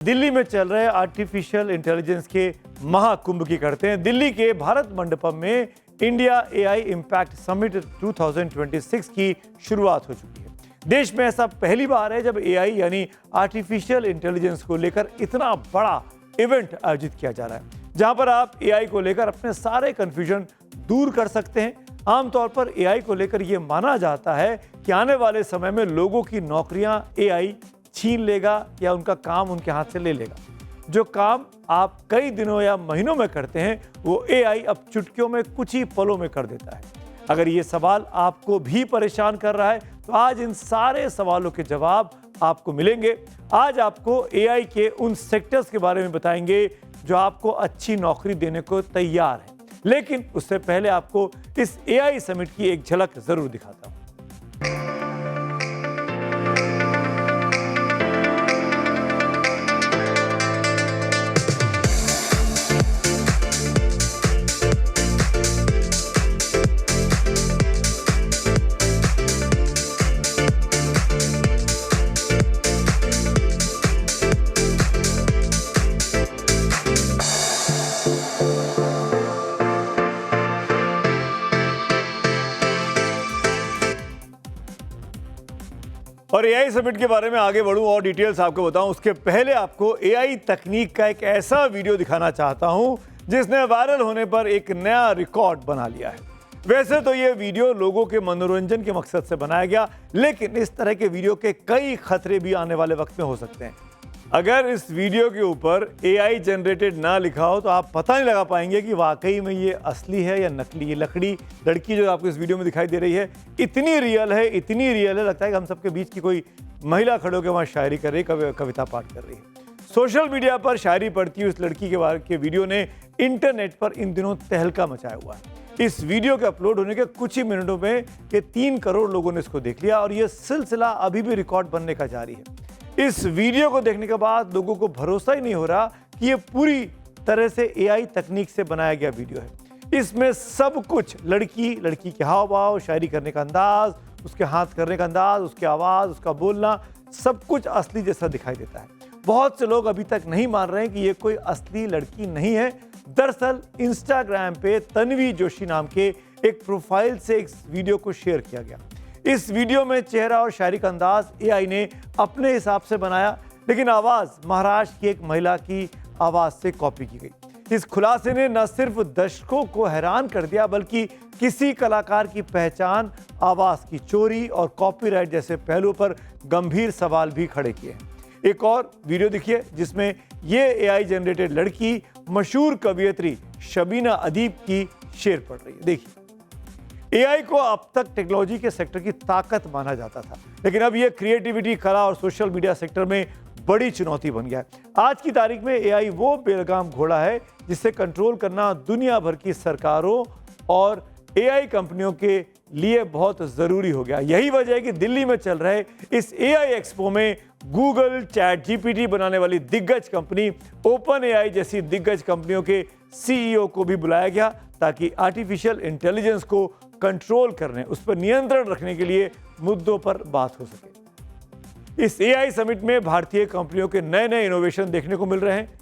दिल्ली में चल रहे आर्टिफिशियल इंटेलिजेंस के महाकुंभ की करते हैं। दिल्ली के भारत मंडपम में इंडिया एआई इम्पैक्ट समिट 2026 की शुरुआत हो चुकी है। देश में ऐसा पहली बार है जब एआई यानी आर्टिफिशियल इंटेलिजेंस को लेकर इतना बड़ा इवेंट आयोजित किया जा रहा है, जहां पर आप एआई को लेकर अपने सारे कंफ्यूजन दूर कर सकते हैं। आमतौर पर एआई को लेकर यह माना जाता है कि आने वाले समय में लोगों की नौकरियां एआई छीन लेगा या उनका काम उनके हाथ से ले लेगा। जो काम आप कई दिनों या महीनों में करते हैं वो एआई अब चुटकियों में कुछ ही पलों में कर देता है। अगर ये सवाल आपको भी परेशान कर रहा है तो आज इन सारे सवालों के जवाब आपको मिलेंगे। आज आपको एआई के उन सेक्टर्स के बारे में बताएंगे जो आपको अच्छी नौकरी देने को तैयार है। लेकिन उससे पहले आपको इस एआई समिट की एक झलक जरूर दिखाता हूं। और एआई समिट के बारे में आगे बढ़ूं और डिटेल्स आपको बताऊं, उसके पहले आपको एआई तकनीक का एक ऐसा वीडियो दिखाना चाहता हूं जिसने वायरल होने पर एक नया रिकॉर्ड बना लिया है। वैसे तो ये वीडियो लोगों के मनोरंजन के मकसद से बनाया गया, लेकिन इस तरह के वीडियो के कई खतरे भी आने वाले वक्त में हो सकते हैं। अगर इस वीडियो के ऊपर एआई जनरेटेड ना लिखा हो तो आप पता नहीं लगा पाएंगे कि वाकई में ये असली है या नकली। ये लड़की जो आपको इस वीडियो में दिखाई दे रही है इतनी रियल है, लगता है कि हम सबके बीच की कोई महिला खड़े होकर वहाँ शायरी कर रही है, कविता पाठ कर रही है। सोशल मीडिया पर शायरी पढ़ती हुई इस लड़की के बारे के वीडियो ने इंटरनेट पर इन दिनों तहलका मचाया हुआ है। इस वीडियो के अपलोड होने के कुछ ही मिनटों में 3 करोड़ लोगों ने इसको देख लिया और यह सिलसिला अभी भी रिकॉर्ड बनने का जारी है। इस वीडियो को देखने के बाद लोगों को भरोसा ही नहीं हो रहा कि ये पूरी तरह से एआई तकनीक से बनाया गया वीडियो है। इसमें सब कुछ लड़की के हाव भाव, शायरी करने का अंदाज, उसके हाथ करने का अंदाज, उसकी आवाज़, उसका बोलना, सब कुछ असली जैसा दिखाई देता है। बहुत से लोग अभी तक नहीं मान रहे हैं कि ये कोई असली लड़की नहीं है। दरअसल इंस्टाग्राम पे तन्वी जोशी नाम के एक प्रोफाइल से इस वीडियो को शेयर किया गया। इस वीडियो में चेहरा और शायरी का अंदाज एआई ने अपने हिसाब से बनाया, लेकिन आवाज़ महाराष्ट्र की एक महिला की आवाज़ से कॉपी की गई। इस खुलासे ने न सिर्फ दर्शकों को हैरान कर दिया बल्कि किसी कलाकार की पहचान, आवाज़ की चोरी और कॉपीराइट जैसे पहलुओं पर गंभीर सवाल भी खड़े किए हैं। एक और वीडियो देखिए जिसमें ये एआई जनरेटेड लड़की मशहूर कवियत्री शबीना अदीब की शेर पढ़ रही है। देखिए, एआई को अब तक टेक्नोलॉजी के सेक्टर की ताकत माना जाता था, लेकिन अब यह क्रिएटिविटी, कला और सोशल मीडिया सेक्टर में बड़ी चुनौती बन गया है। आज की तारीख में एआई वो बेलगाम घोड़ा है जिसे कंट्रोल करना दुनिया भर की सरकारों और एआई कंपनियों के लिए बहुत जरूरी हो गया। यही वजह है कि दिल्ली में चल रहे इस एआई एक्सपो में गूगल, चैट जीपीटी बनाने वाली दिग्गज कंपनी ओपन एआई जैसी दिग्गज कंपनियों के सीईओ को भी बुलाया गया ताकि आर्टिफिशियल इंटेलिजेंस को कंट्रोल करने, उस पर नियंत्रण रखने के लिए मुद्दों पर बात हो सके। इस एआई समिट में भारतीय कंपनियों के नए इनोवेशन देखने को मिल रहे हैं।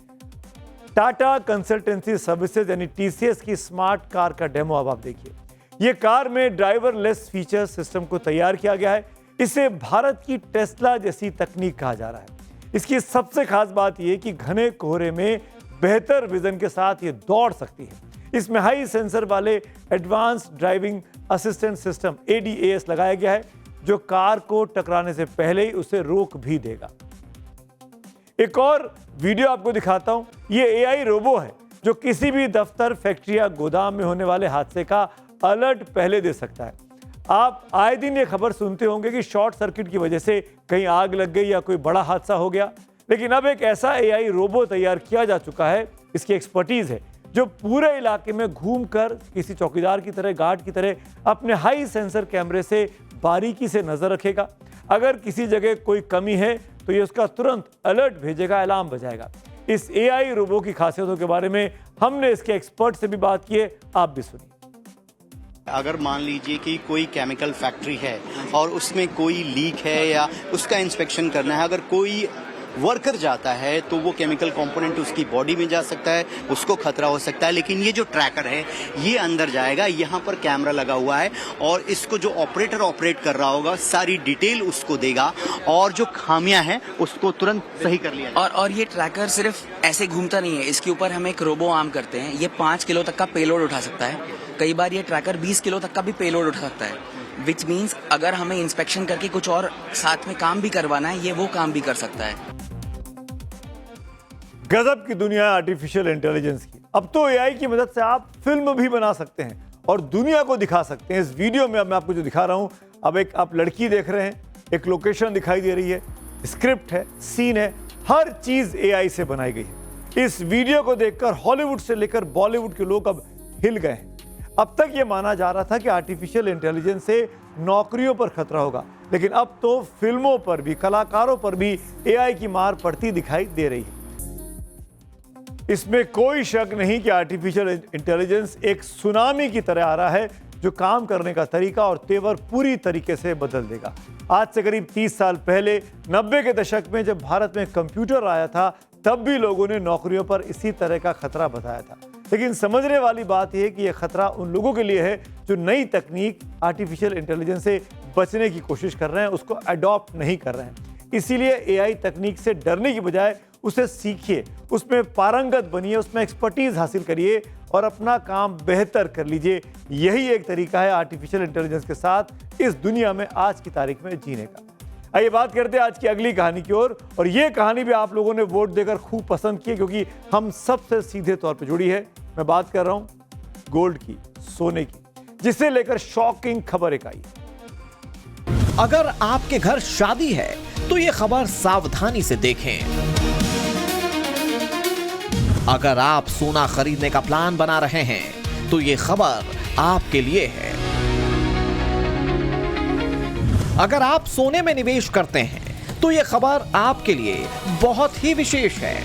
टाटा कंसल्टेंसी सर्विसेज यानी टीसीएस की स्मार्ट कार का डेमो अब आप देखिए। यह कार में ड्राइवरलेस फीचर सिस्टम को तैयार किया गया है। इसे भारत की टेस्ला जैसी तकनीक कहा जा रहा है। इसकी सबसे खास बात यह कि घने कोहरे में बेहतर विजन के साथ ये दौड़ सकती है। इसमें हाई सेंसर वाले advance driving assistant system ADAS लगाया गया है जो कार को टकराने से पहले ही उसे रोक भी देगा। एक और वीडियो आपको दिखाता हूं। ये एआई रोबो है जो किसी भी दफ्तर, फैक्ट्री या गोदाम में होने वाले हादसे का अलर्ट पहले दे सकता है। आप आए दिन ये खबर सुनते होंगे कि शॉर्ट सर्किट की वजह से कहीं आग लग गई या कोई बड़ा हादसा हो गया, लेकिन अब एक ऐसा एआई रोबो तैयार किया जा चुका है, इसकी एक्सपर्टीज है, जो पूरे इलाके में घूमकर किसी चौकीदार की तरह, गार्ड की तरह अपने हाई सेंसर कैमरे से बारीकी से नजर रखेगा। अगर किसी जगह कोई कमी है तो ये उसका तुरंत अलर्ट भेजेगा, अलार्म बजाएगा। इस एआई रोबो की खासियतों के बारे में हमने इसके एक्सपर्ट से भी बात की है, आप भी सुनिए। अगर मान लीजिए कि कोई केमिकल फैक्ट्री है और उसमें कोई लीक है या उसका इंस्पेक्शन करना है, अगर कोई वर्कर जाता है तो वो केमिकल कंपोनेंट उसकी बॉडी में जा सकता है, उसको खतरा हो सकता है। लेकिन ये जो ट्रैकर है ये अंदर जाएगा, यहाँ पर कैमरा लगा हुआ है और इसको जो ऑपरेटर ऑपरेट कर रहा होगा सारी डिटेल उसको देगा और जो खामियां हैं उसको तुरंत सही कर लिया। और ये ट्रैकर सिर्फ ऐसे घूमता नहीं है, इसके ऊपर हम एक रोबो आर्म करते हैं। ये 5 किलो तक का पेलोड उठा सकता है। कई बार ये ट्रैकर 20 किलो तक का भी पेलोड उठा सकता है, विच मीन्स अगर हमें इंस्पेक्शन करके कुछ और साथ में काम भी करवाना है, ये वो काम भी कर सकता है। गजब की दुनिया है आर्टिफिशियल इंटेलिजेंस की। अब तो एआई की मदद से आप फिल्म भी बना सकते हैं और दुनिया को दिखा सकते हैं। इस वीडियो में अब मैं आपको जो दिखा रहा हूं, अब एक आप लड़की देख रहे हैं, एक लोकेशन दिखाई दे रही है, स्क्रिप्ट है, सीन है, हर चीज एआई से बनाई गई है। इस वीडियो को देखकर हॉलीवुड से लेकर बॉलीवुड के लोग अब हिल गए हैं। अब तक ये माना जा रहा था कि आर्टिफिशियल इंटेलिजेंस से नौकरियों पर खतरा होगा, लेकिन अब तो फिल्मों पर भी, कलाकारों पर भी एआई की मार पड़ती दिखाई दे रही है। इसमें कोई शक नहीं कि आर्टिफिशियल इंटेलिजेंस एक सुनामी की तरह आ रहा है, जो काम करने का तरीका और तेवर पूरी तरीके से बदल देगा। आज से करीब 30 साल पहले 90 के दशक में जब भारत में कंप्यूटर आया था, तब भी लोगों ने नौकरियों पर इसी तरह का खतरा बताया था। लेकिन समझने वाली बात यह है कि यह खतरा उन लोगों के लिए है जो नई तकनीक आर्टिफिशियल इंटेलिजेंस से बचने की कोशिश कर रहे हैं, उसको अडॉप्ट नहीं कर रहे हैं। इसीलिए एआई तकनीक से डरने की बजाय उसे सीखिए, उसमें पारंगत बनिए, उसमें एक्सपर्टीज हासिल करिए और अपना काम बेहतर कर लीजिए। यही एक तरीका है आर्टिफिशियल इंटेलिजेंस के साथ इस दुनिया में आज की तारीख में जीने का। आइए बात करते हैं आज की अगली कहानी की ओर, और ये कहानी भी आप लोगों ने वोट देकर खूब पसंद की, क्योंकि हम सबसे सीधे तौर पर जुड़ी है। मैं बात कर रहा हूं गोल्ड की, सोने की, जिसे लेकर शॉकिंग खबर एक आई। अगर आपके घर शादी है तो ये खबर सावधानी से देखें। अगर आप सोना खरीदने का प्लान बना रहे हैं तो ये खबर आपके लिए है। अगर आप सोने में निवेश करते हैं तो ये खबर आपके लिए बहुत ही विशेष है।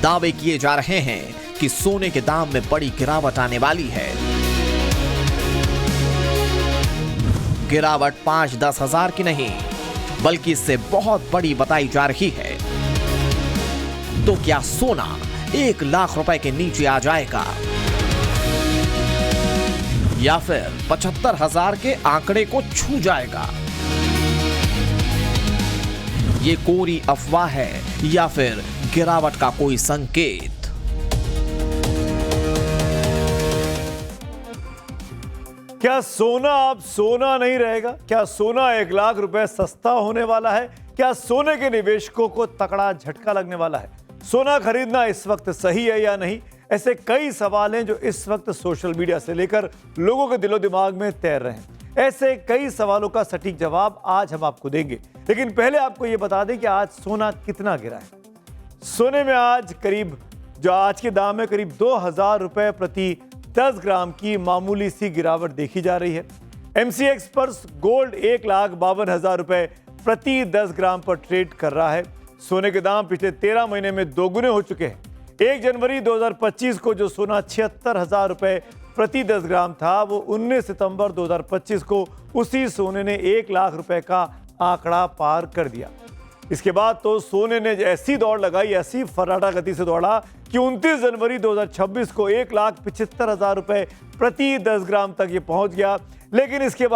दावे किए जा रहे हैं कि सोने के दाम में बड़ी गिरावट आने वाली है। गिरावट 5-10 हजार की नहीं, बल्कि इससे बहुत बड़ी बताई जा रही है। तो क्या सोना 1 लाख रुपए के नीचे आ जाएगा या फिर 75,000 के आंकड़े को छू जाएगा? ये कोरी अफवाह है या फिर गिरावट का कोई संकेत? क्या सोना अब सोना नहीं रहेगा? क्या सोना 1 लाख रुपए सस्ता होने वाला है? क्या सोने के निवेशकों को तगड़ा झटका लगने वाला है? सोना खरीदना इस वक्त सही है या नहीं? ऐसे कई सवाल हैं जो इस वक्त सोशल मीडिया से लेकर लोगों के दिलो दिमाग में तैर रहे हैं। ऐसे कई सवालों का सटीक जवाब आज हम आपको देंगे, लेकिन पहले आपको यह बता दें कि आज सोना कितना गिरा है। सोने में आज करीब, जो आज के दाम है, करीब 2,000 रुपए प्रति 10 ग्राम की मामूली सी गिरावट देखी जा रही है। MCX पर गोल्ड 1,52,000 रुपए प्रति 10 ग्राम पर ट्रेड कर रहा है। सोने के दाम पिछले 13 महीने में दोगुने हो चुके हैं। 1 जनवरी 2025 को जो सोना 76,000 रुपए प्रति 10 ग्राम था, वो 19 सितंबर 2025 को उसी सोने ने 1 लाख रुपए का आंकड़ा पार कर दिया। इसके बाद तो सोने ने ऐसी दौड़ लगाई, ऐसी फर्राटा गति से दौड़ा कि 29 जनवरी 2026 को 1,75,000 रुपए प्रति 10 ग्राम तक ये पहुंच गया। लेकिन इसके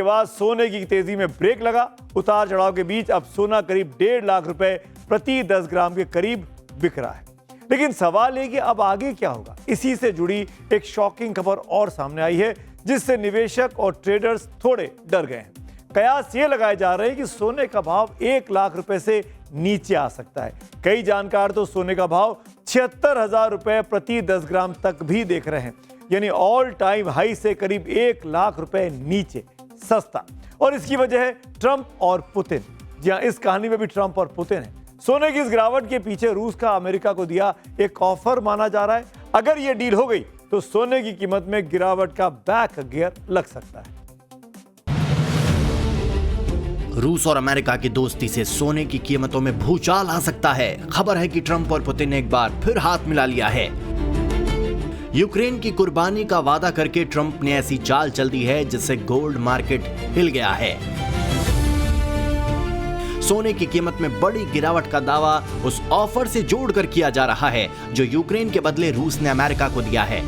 बाद सोने की तेजी में ब्रेक लगा। उतार चढ़ाव के बीच अब सोना करीब 1.5 लाख रुपए प्रति 10 ग्राम के करीब बिक रहा है। लेकिन सवाल है कि अब आगे क्या होगा? इसी से जुड़ी एक शॉकिंग खबर और सामने आई है, जिससे निवेशक और ट्रेडर्स थोड़े डर गए हैं। कयास ये लगाए जा रहे हैं कि सोने का भाव 1 लाख रुपए से नीचे आ सकता है। कई जानकार तो सोने का भाव 76,000 रुपए प्रति 10 ग्राम तक भी देख रहे हैं, यानी ऑल टाइम हाई से करीब 1 लाख रुपए नीचे सस्ता। और इसकी वजह है ट्रंप और पुतिन। जी हां, इस कहानी में भी ट्रंप और पुतिन है। सोने की इस गिरावट के पीछे रूस का अमेरिका को दिया एक ऑफर माना जा रहा है। अगर यह डील हो गई तो सोने की कीमत में गिरावट का बैक गियर लग सकता है। रूस और अमेरिका की दोस्ती से सोने की कीमतों में भूचाल आ सकता है। खबर है कि ट्रंप और पुतिन ने एक बार फिर हाथ मिला लिया है। यूक्रेन की कुर्बानी का वादा करके ट्रंप ने ऐसी चाल चल दी है जिससे गोल्ड मार्केट हिल गया है। सोने की कीमत में बड़ी गिरावट का दावा उस ऑफर से जोड़कर किया जा रहा है जो यूक्रेन के बदले रूस ने अमेरिका को दिया है।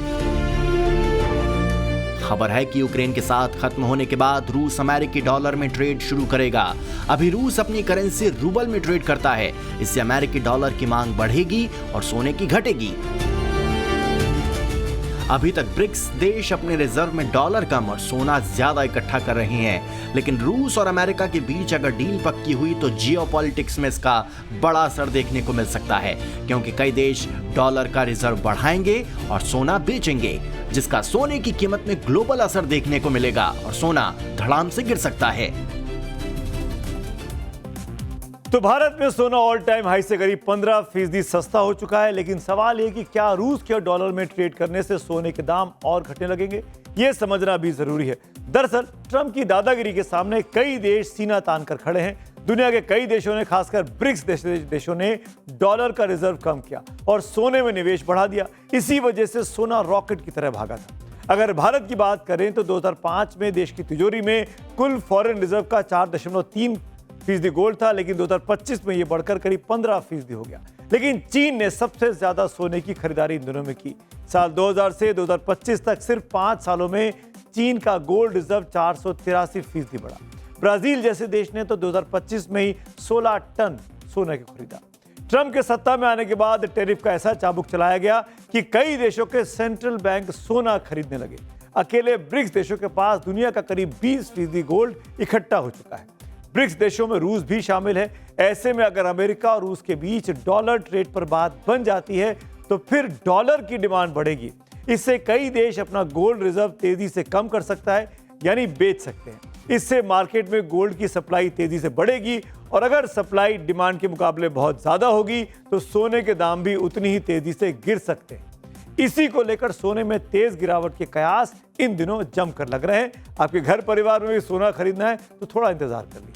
खबर है कि यूक्रेन के साथ खत्म होने के बाद रूस अमेरिकी डॉलर में ट्रेड शुरू करेगा। अभी रूस अपनी करेंसी रूबल में ट्रेड करता है, इससे अमेरिकी डॉलर की मांग बढ़ेगी और सोने की घटेगी। अभी तक ब्रिक्स देश अपने रिजर्व में डॉलर कम और सोना ज्यादा इकट्ठा कर रहे हैं, लेकिन रूस और अमेरिका के बीच अगर डील पक्की हुई तो जियोपॉलिटिक्स में इसका बड़ा असर देखने को मिल सकता है, क्योंकि कई देश डॉलर का रिजर्व बढ़ाएंगे और सोना बेचेंगे, जिसका सोने की कीमत में ग्लोबल असर देखने को मिलेगा और सोना धड़ाम से गिर सकता है। तो भारत में सोना ऑल टाइम हाई से करीब 15% सस्ता हो चुका है, लेकिन सवाल ये कि क्या रूस के डॉलर में ट्रेड करने से सोने के दाम और घटने लगेंगे, ये समझना भी जरूरी है। दरअसल ट्रंप की दादागिरी के सामने कई देश सीना तान कर खड़े हैं। दुनिया के कई देशों ने, खासकर ब्रिक्स देशों ने डॉलर का रिजर्व कम किया और सोने में निवेश बढ़ा दिया। इसी वजह से सोना रॉकेट की तरह भागा था। अगर भारत की बात करें तो 2005 में देश की तिजोरी में कुल फॉरेन रिजर्व का 4.3% गोल्ड था, लेकिन 2025 में यह बढ़कर करीब 15% हो गया। लेकिन चीन ने सबसे ज्यादा सोने की खरीदारी इन दिनों में की। साल 2000 से 2025 तक सिर्फ 5 सालों में चीन का गोल्ड रिजर्व 483% बढ़ा। ब्राजील जैसे देश ने तो 2025 में ही 16 टन सोने को खरीदा। ट्रंप के सत्ता में आने के बाद टैरिफ का ऐसा चाबुक चलाया गया कि कई देशों के सेंट्रल बैंक सोना खरीदने लगे। अकेले ब्रिक्स देशों के पास दुनिया का करीब 20% गोल्ड इकट्ठा हो चुका है। ब्रिक्स देशों में रूस भी शामिल है। ऐसे में अगर अमेरिका और रूस के बीच डॉलर ट्रेड पर बात बन जाती है तो फिर डॉलर की डिमांड बढ़ेगी। इससे कई देश अपना गोल्ड रिजर्व तेजी से कम कर सकता है, यानी बेच सकते हैं। इससे मार्केट में गोल्ड की सप्लाई तेजी से बढ़ेगी और अगर सप्लाई डिमांड के मुकाबले बहुत ज्यादा होगी तो सोने के दाम भी उतनी ही तेजी से गिर सकते हैं। इसी को लेकर सोने में तेज गिरावट के कयास इन दिनों जमकर लग रहे हैं। आपके घर परिवार में भी सोना खरीदना है तो थोड़ा इंतजार कर लीजिए।